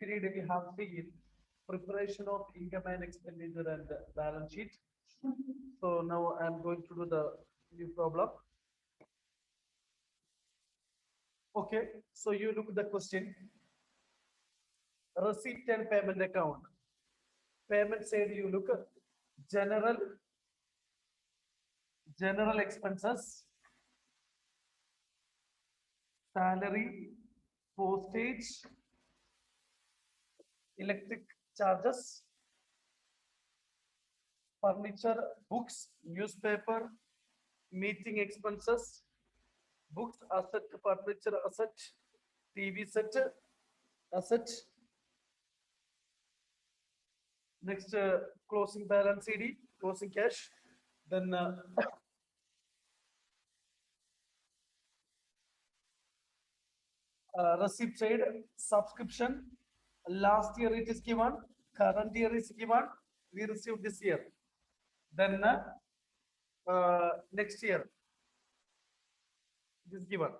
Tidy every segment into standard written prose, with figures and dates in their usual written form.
period we have seen preparation of income and expenditure and balance sheet. So now I'm going to do the new problem. Okay, so you look at the question. Receipt and payment account. Payment side you look at general expenses, salary, postage, electric charges, furniture, books, newspaper, meeting expenses, books, asset, furniture, asset, TV set, asset. Next, closing balance CD, closing cash. Then receipt side, subscription. Last year it is given, current year is given, we received this year. Then next year it is given.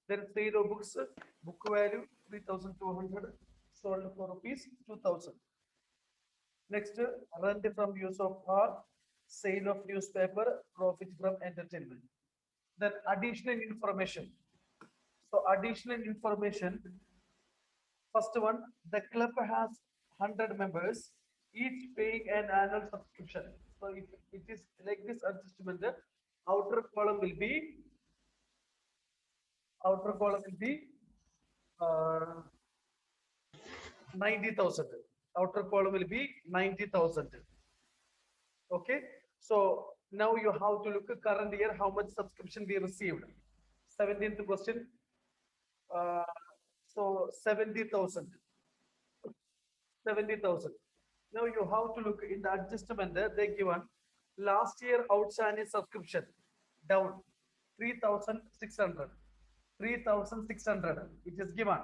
Then sale of books, book value 3,200, sold for rupees 2,000. Next, rent from use of car, sale of newspaper, profit from entertainment. Then additional information. So additional information. First one, the club has 100 members, each paying an annual subscription. So if it is like this adjustment, the outer column will be uh, 90,000. Outer column will be 90,000. Okay. So now you have to look at current year, how much subscription we received. 17th question. Uh, so 70,000. 70,000. Now you have to look in the adjustment there, they given last year outstanding subscription down 3,600. 3,600. It is given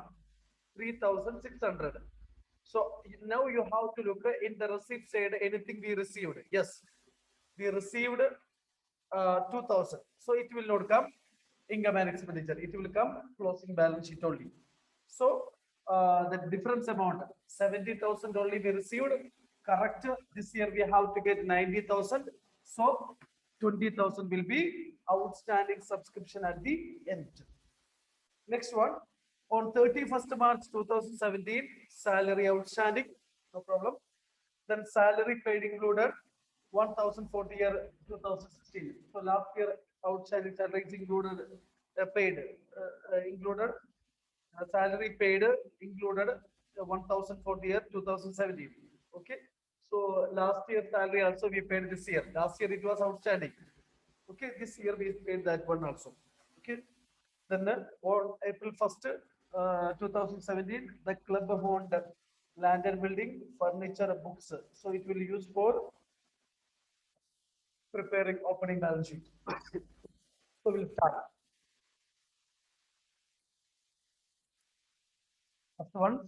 3,600. So now you have to look in the receipt side, anything we received. Yes, we received 2,000. So it will not come income and expenditure. It will come closing balance sheet only. So the difference amount 70,000 only we received. Correct. This year we have to get 90,000. So 20,000 will be outstanding subscription at the end. Next one, on 31st March 2017, salary outstanding, no problem. Then salary paid included 1,040 year 2016. So last year outstanding salary is included, paid, included, salary paid included 1,040 year 2017. Okay. So last year salary also we paid this year. Last year it was outstanding. Okay, this year we paid that one also. Okay. Then on April 1st, 2017, the club owned land and building, furniture, books. So it will use for preparing opening balance sheet. So we'll start. First one,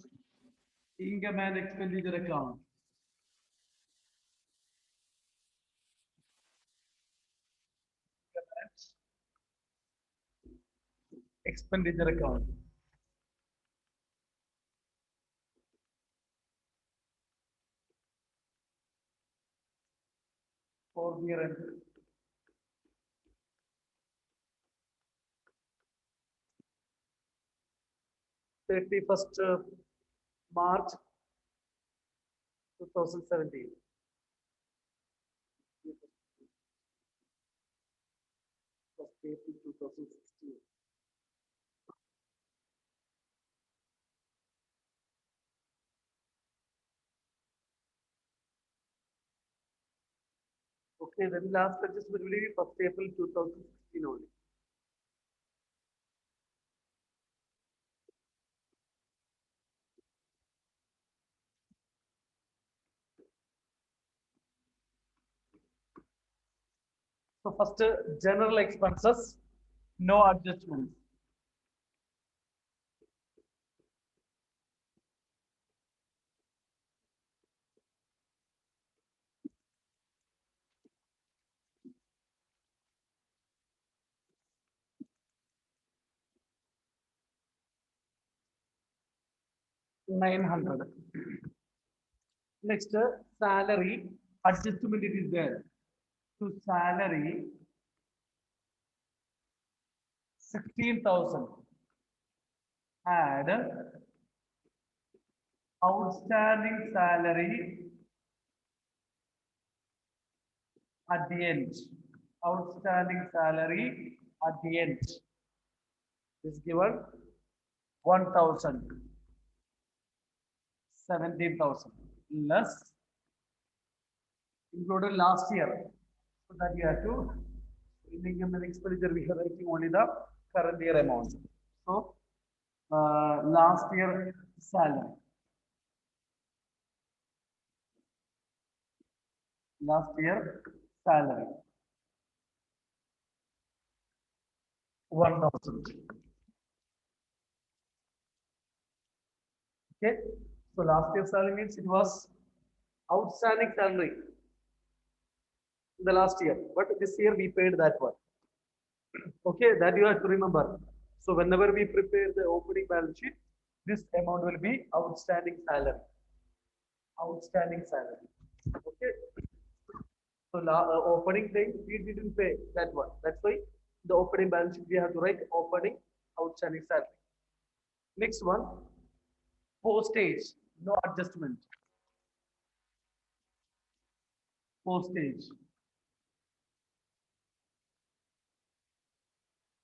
income and expenditure account. Expenditure account. For year end. 31st March 2017. April 2016. Okay, then last adjustment will be 1st April 2016 only. So first general expenses, no adjustments. 900. Next, salary adjustment it is there. To salary 16,000. Add outstanding salary at the end. Outstanding salary at the end is given 1,000. 17,000 less included last year. So that you have to, in income and expenditure, we are writing only the current year amount. So, last year salary. Last year salary. 1,000. Okay. So last year salary means it was outstanding salary in the last year, but this year we paid that one. Okay, that you have to remember. So whenever we prepare the opening balance sheet, this amount will be outstanding salary. Outstanding salary. Okay. So opening thing we didn't pay that one. That's why the opening balance sheet we have to write opening outstanding salary. Next one, postage, no adjustment. Postage.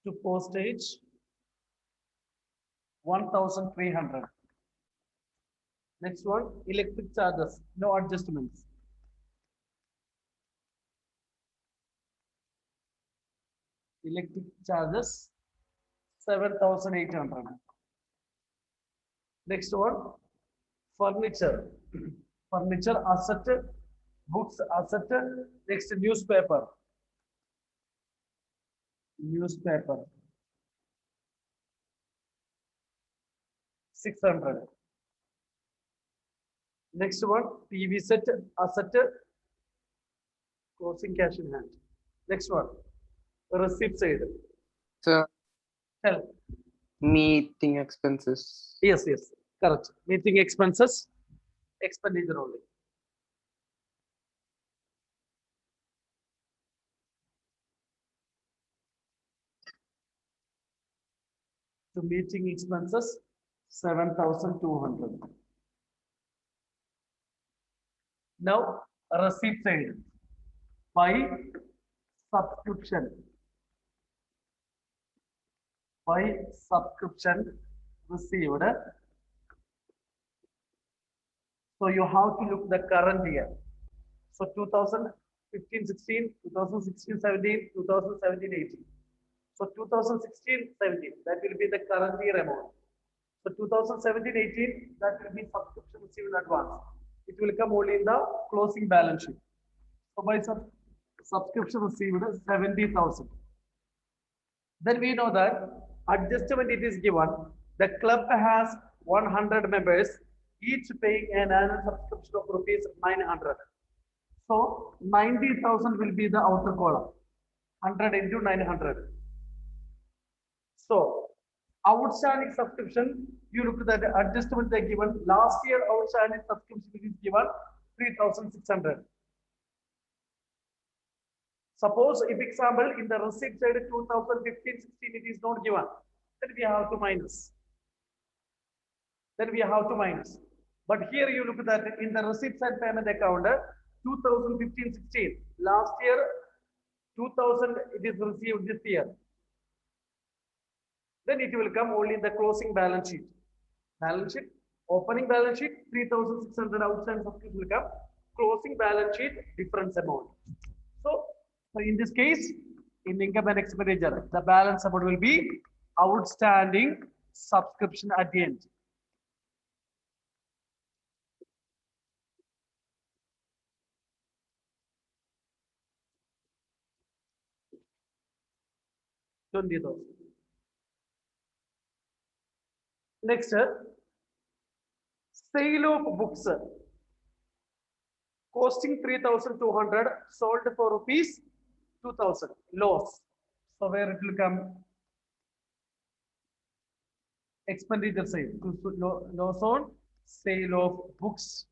To postage 1,300. Next one, electric charges, no adjustments. Electric charges 7,800. Next one, furniture. Furniture asset, books asset. Next, newspaper. Newspaper 600. Next one, TV set asset, closing cash in hand. Next one, receipt side. So, Tell. meeting expenses. Yes, yes, correct. Meeting expenses, expenditure only. To meeting expenses 7,200. Now, receipt side by subscription. By subscription received. So you have to look the current year. So 2015-16, 2016-17, 2017-18. So 2016-17, that will be the current year amount. So 2017-18, that will be subscription received in advance. It will come only in the closing balance sheet. So by subscription received 70,000. Then we know that adjustment it is given. The club has 100 members, each paying an annual subscription of rupees 900. So 90,000 will be the outer column. 100 into 900. So outstanding subscription, you look at the adjustment they given. Last year outstanding subscription is given 3,600. Suppose if example in the receipt side 2015-16 it is not given, then we have to minus. Then we have to minus. But here you look at that in the receipt side payment account 2015-16. Last year 2000 it is received this year. Then it will come only in the closing balance sheet. Balance sheet, opening balance sheet 3,600 outstanding subscription will come. Closing balance sheet difference amount. So in this case, in income and expenditure, the balance amount will be outstanding subscription at the end. $20,000. Next, sale of books costing 3,200, sold for rupees 2,000, loss. So where it will come? Expenditure side, loss on Sale of books.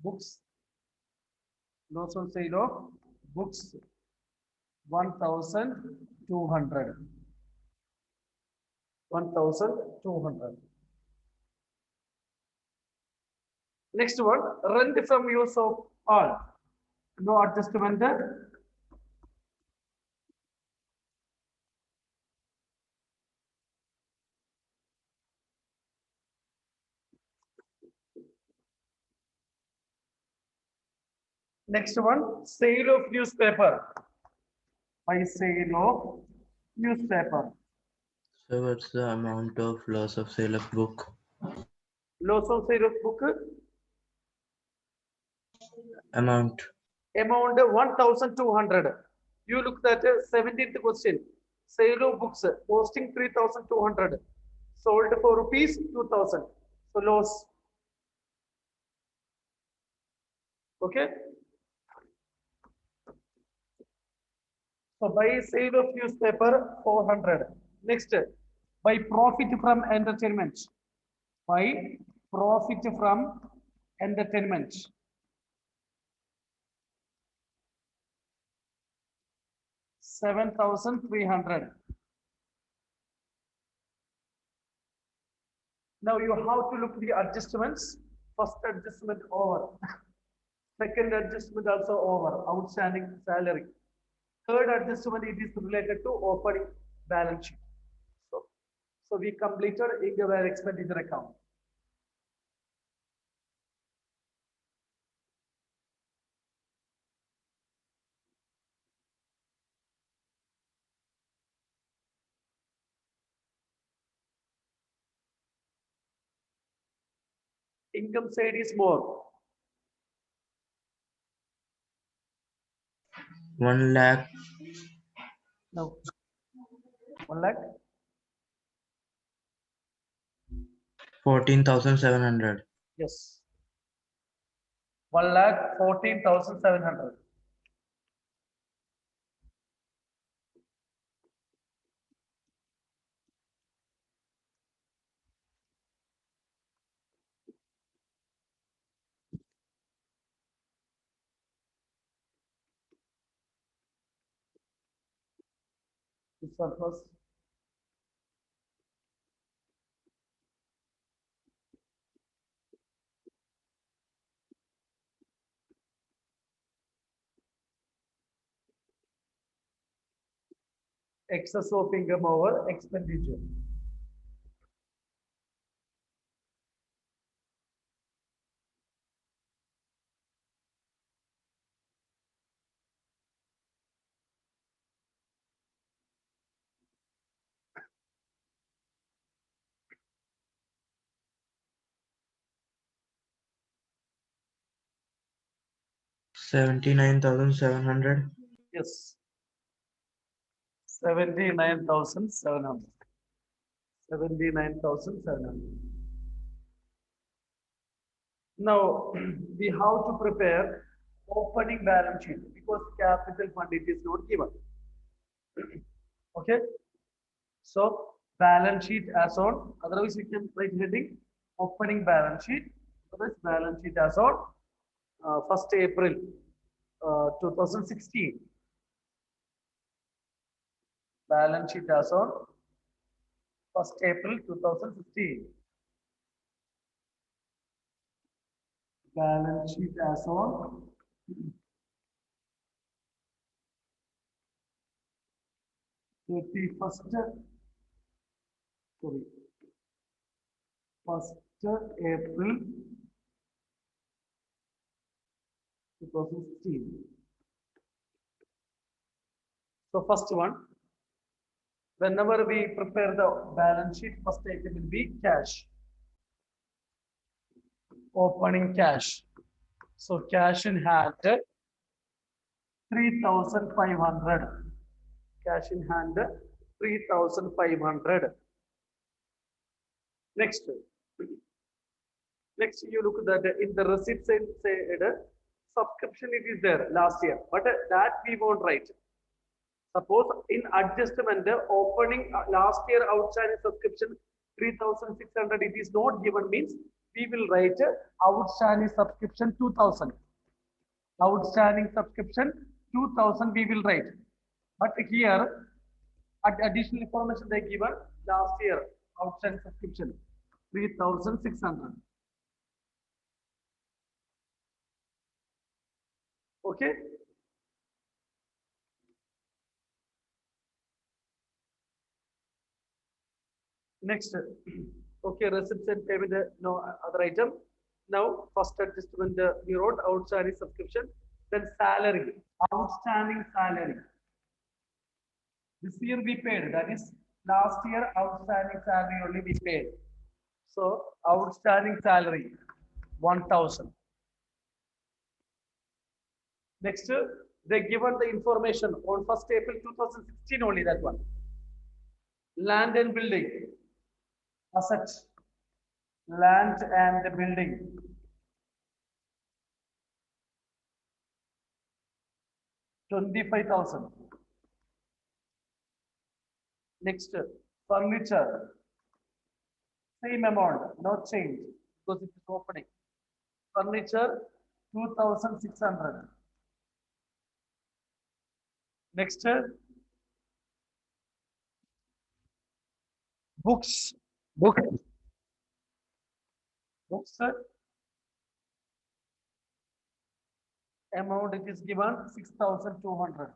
Books. Loss on sale of books. 1,200. 1,200. Next one, rent from use of all. No adjustment. Next one, sale of newspaper. By sale of newspaper. So what's the amount of loss of sale of book? Loss of sale of book. Amount. Amount 1,200. You look at 17th question. Sale of books. Posting 3,200. Sold for rupees 2,000. So loss. Okay. So by sale of newspaper 400. Next, by profit from entertainment. By profit from entertainment. 7,300. Now you have to look the adjustments. First adjustment over. Second adjustment also over. Outstanding salary. Third adjustment, it is related to opening balance sheet. So we completed income and expenditure account. Income side is more. 1 lakh No. 1 lakh. 14,700. Yes. 1,14,700. Surplus. Excess of income over expenditure. $79,700. Yes. 79,700. 79,700. Now we have to prepare opening balance sheet because capital fund it is not given. Okay. So balance sheet as on. Otherwise we can write heading opening balance sheet. Otherwise balance sheet as on 1st April 2016. Balance sheet as on 1st April 2015. Balance sheet as on 31st, sorry, 1st April 2016. So first one, whenever we prepare the balance sheet, first item will be cash. Opening cash. So cash in hand 3,500. Cash in hand 3,500. Next. Next, you look at that in the receipt side, subscription it is there last year, but that we won't write. Suppose in adjustment, the opening last year outstanding subscription 3,600 it is not given means we will write outstanding subscription 2000. Outstanding subscription 2000 we will write. But here, additional information they given last year, outstanding subscription 3600. Okay. Next, okay, receipts and payment, no other item. Now, first adjustment, we wrote outstanding subscription, then salary, outstanding salary. This year we paid, that is last year outstanding salary only we paid. So, outstanding salary, 1000. Next, they given the information on 1st April 2016 only, that one. Land and building, asset, land and building. $25,000. Next, furniture, same amount, no change because it is opening. Furniture, 2,600. Next, books, books, amount it is given 6,200.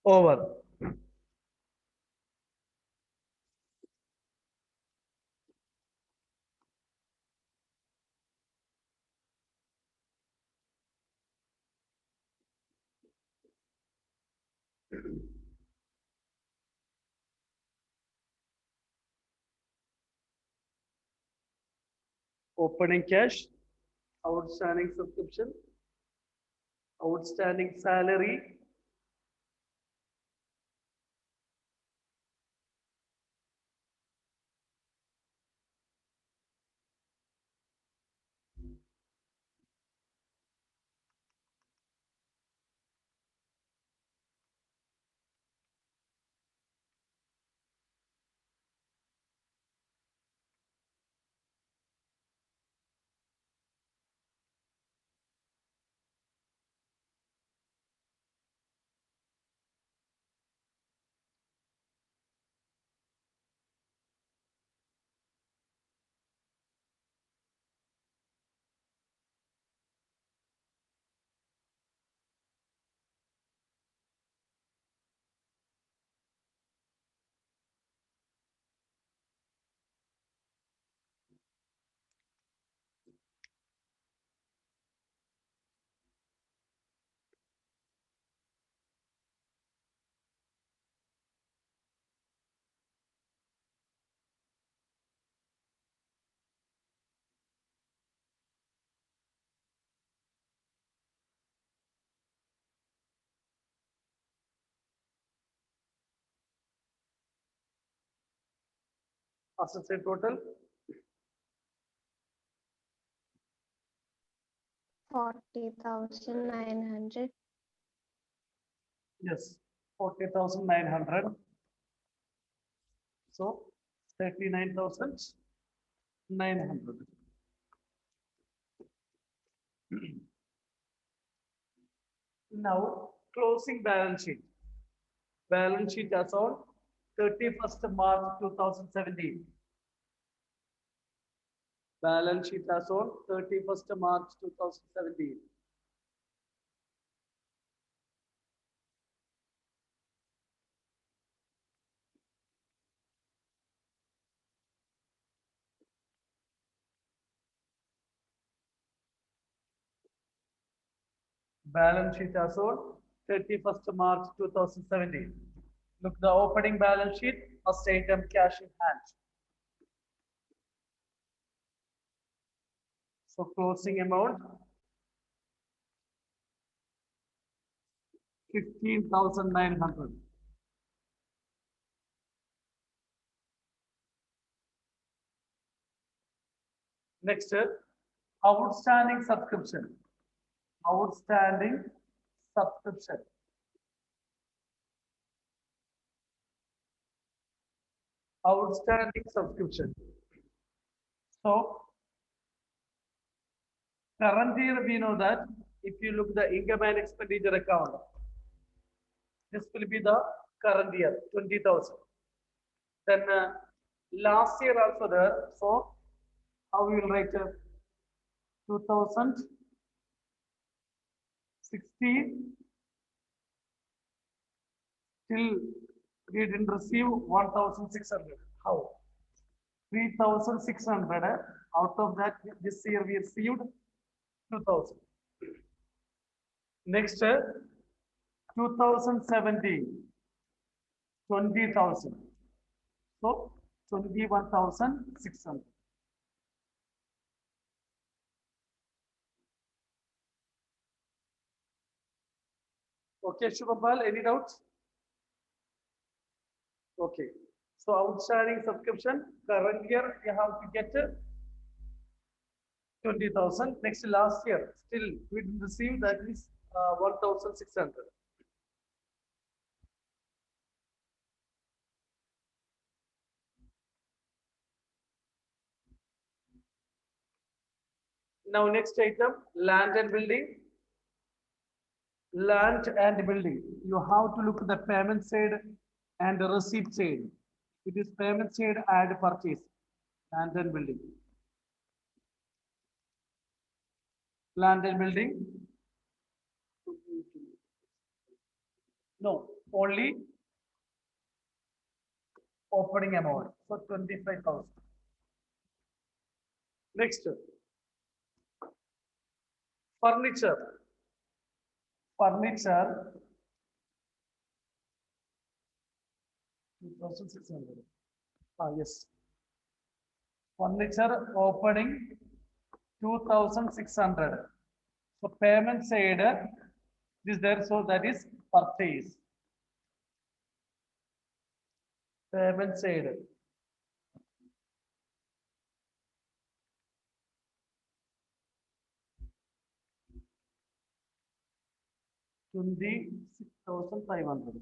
Over. Opening cash, outstanding subscription, outstanding salary, assets and total. 40,900. Yes, 40,900. So 39,900. Now, closing balance sheet. Balance sheet as on 31st March 2017. Balance sheet as on 31st March 2017. Balance sheet as on 31st March 2017. Look, the opening balance sheet, first item cash in hand. So closing amount 15,900. Next, outstanding subscription. Outstanding subscription. outstanding subscription. So current year we know that if you look the income and expenditure account, this will be the current year 20,000. Then last year also there. So how we will write 2016 till we didn't receive 1,600. How? 3,600. Out of that, this year we received 2,000. Next, 2017, 20,000. So 21,600. Okay, Shubhapal, any doubts? Okay. So outstanding subscription, current year you have to get 20,000. Next last year, still we didn't receive that is 1,600. Now next item, land and building. Land and building. You have to look at the payment side and the receipt side. It is payment side and purchase. Land and building. Land and building. No, only opening amount. So 25,000. Next, furniture. Furniture 2,600. Yes. Furniture opening 2,600. So payment side is there, so that is purchase. Payment side. $26,500.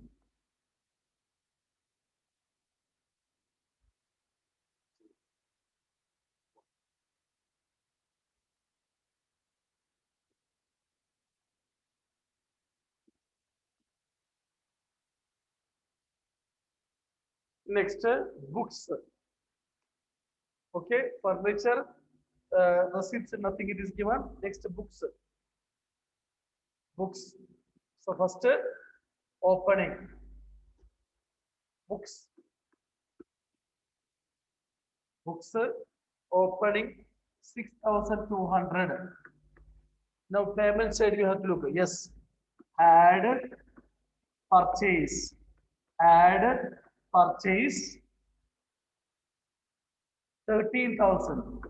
Next, books. Okay, furniture, receipts, nothing it is given. Next, books. Books. So first, opening. Books. Books, opening 6,200. Now payment side you have to look. Yes, add purchase. Add purchase 13,000.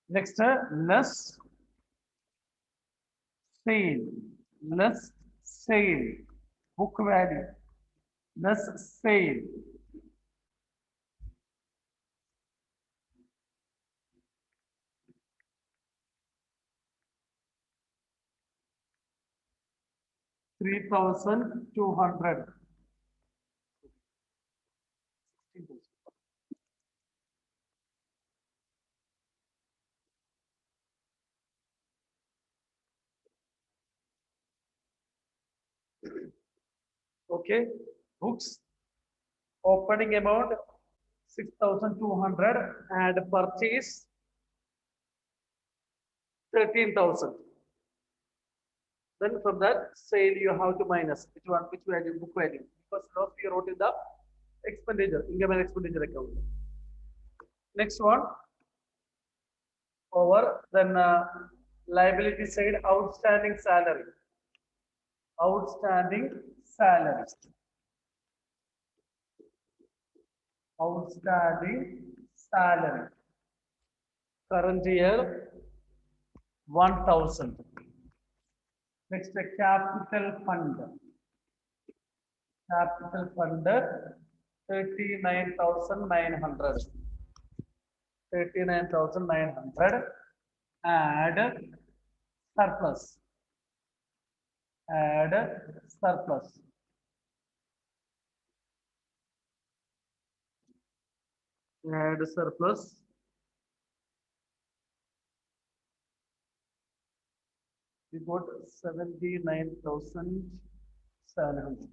Next, less sale. Less sale. Book value. Less sale. $3,200. Okay, books opening amount 6,200 and purchase 13,000. Then from that sale you have to minus which one, which value, book value, because loss we wrote in the expenditure, income and expenditure account. Next one, over then liability side, outstanding salary. Outstanding salary. Outstanding salary. Current year 1,000. Next, capital fund. Capital fund 39,900. 39,900. Add surplus. Add surplus. Add surplus. We got 79,700.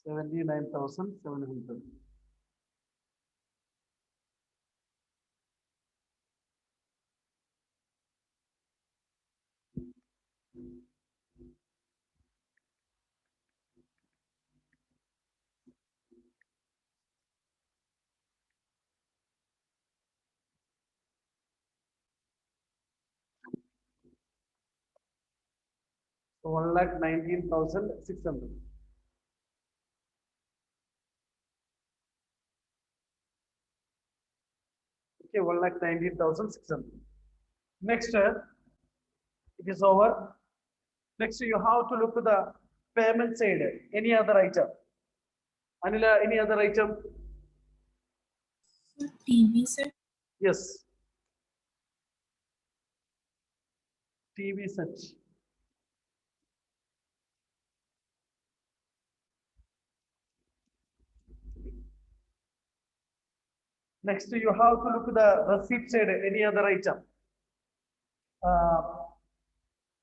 79,700. So 1,19,600. Okay, 1,19,600. Next, it is over. Next, you have to look at the payment side. Any other item? Anila, any other item? TV set. Yes. TV set. Next, you have to look at the receipt side. Any other item? Uh,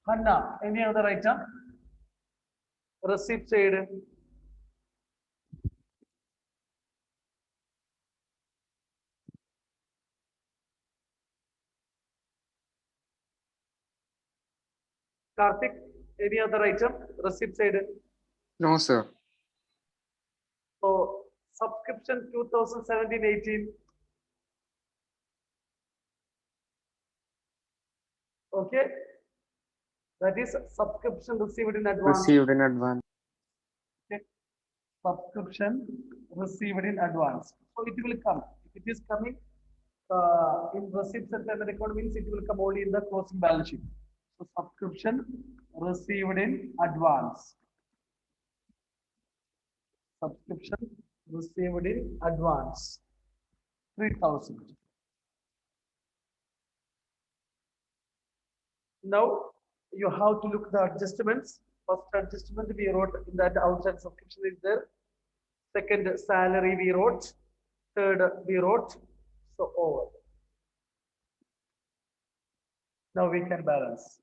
Hanna, any other item? Receipt side. Karthik, any other item? Receipt side. No, sir. So subscription 2017-18. Okay. That is subscription received in advance. Received in advance. Okay. Subscription received in advance. So it will come. If it is coming in receipts and payment account means it will come only in the closing balance sheet. So subscription received in advance. Subscription received in advance. 3,000. Now you have to look the adjustments. First adjustment we wrote in that outside subscription is there. Second salary we wrote. Third we wrote. So over. Now we can balance.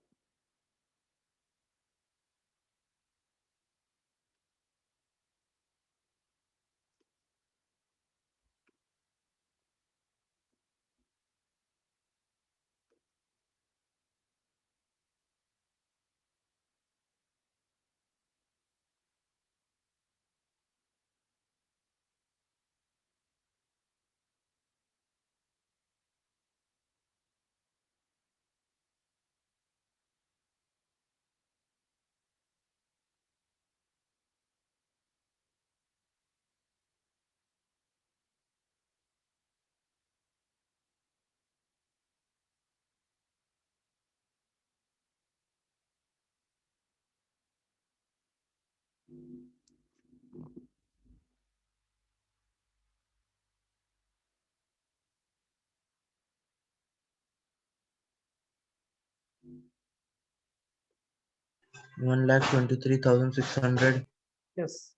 One lakh 23,600. Yes.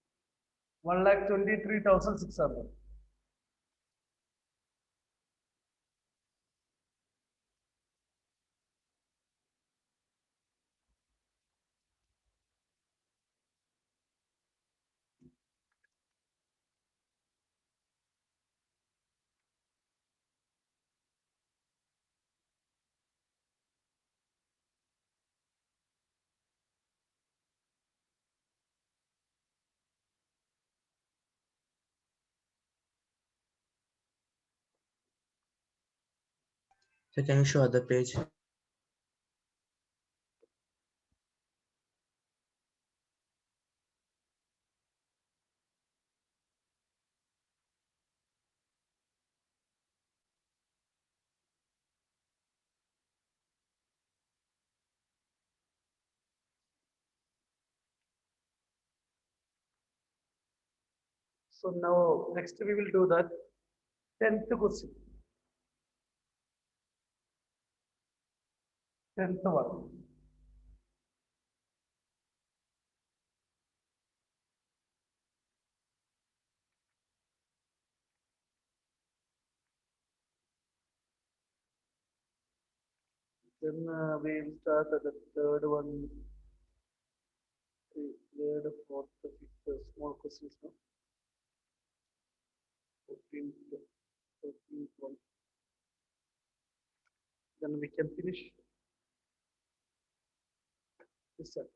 1,23,600. So can you show other page? So now next we will do that 10th question. 10th one. Then we'll start at the third one, third, fourth, fifth, small questions now. 14th, 13th one. Then we can finish this one.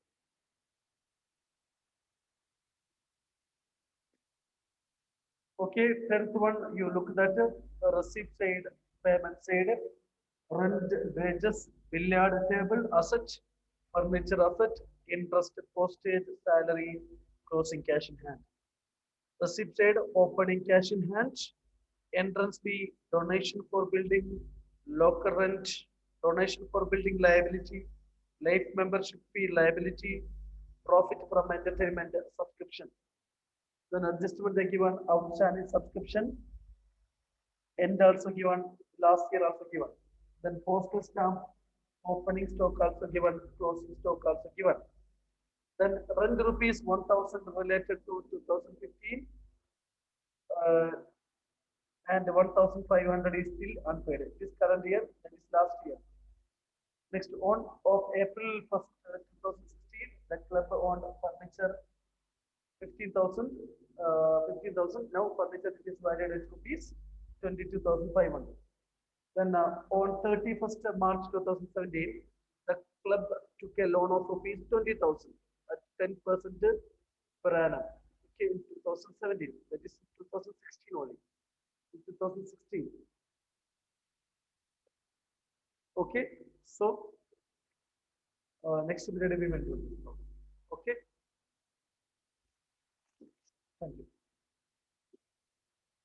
Okay, 10th one, you look at receipt side, payment side, rent, wages, billiard table, asset, furniture asset, interest, postage, salary, closing cash in hand. Receipt side, opening cash in hand, entrance fee, donation for building, locker rent, donation for building liability, life membership fee liability, profit from entertainment subscription. Then adjustment they given outstanding subscription, end also given, last year also given. Then postal stamp, opening stock also given, closing stock also given. Then rent rupees 1000 related to 2015 and 1500 is still unpaid. This current year, that is last year. Next, on of April 1st, 2016, the club owned furniture 15,000. 15,000. Now furniture is valued at rupees 22,500. Then on 31st March 2017, the club took a loan of rupees 20,000 at 10% per annum. Okay, in 2017, that is 2016 only. In 2016. Okay, so next period we will do. Okay, thank you.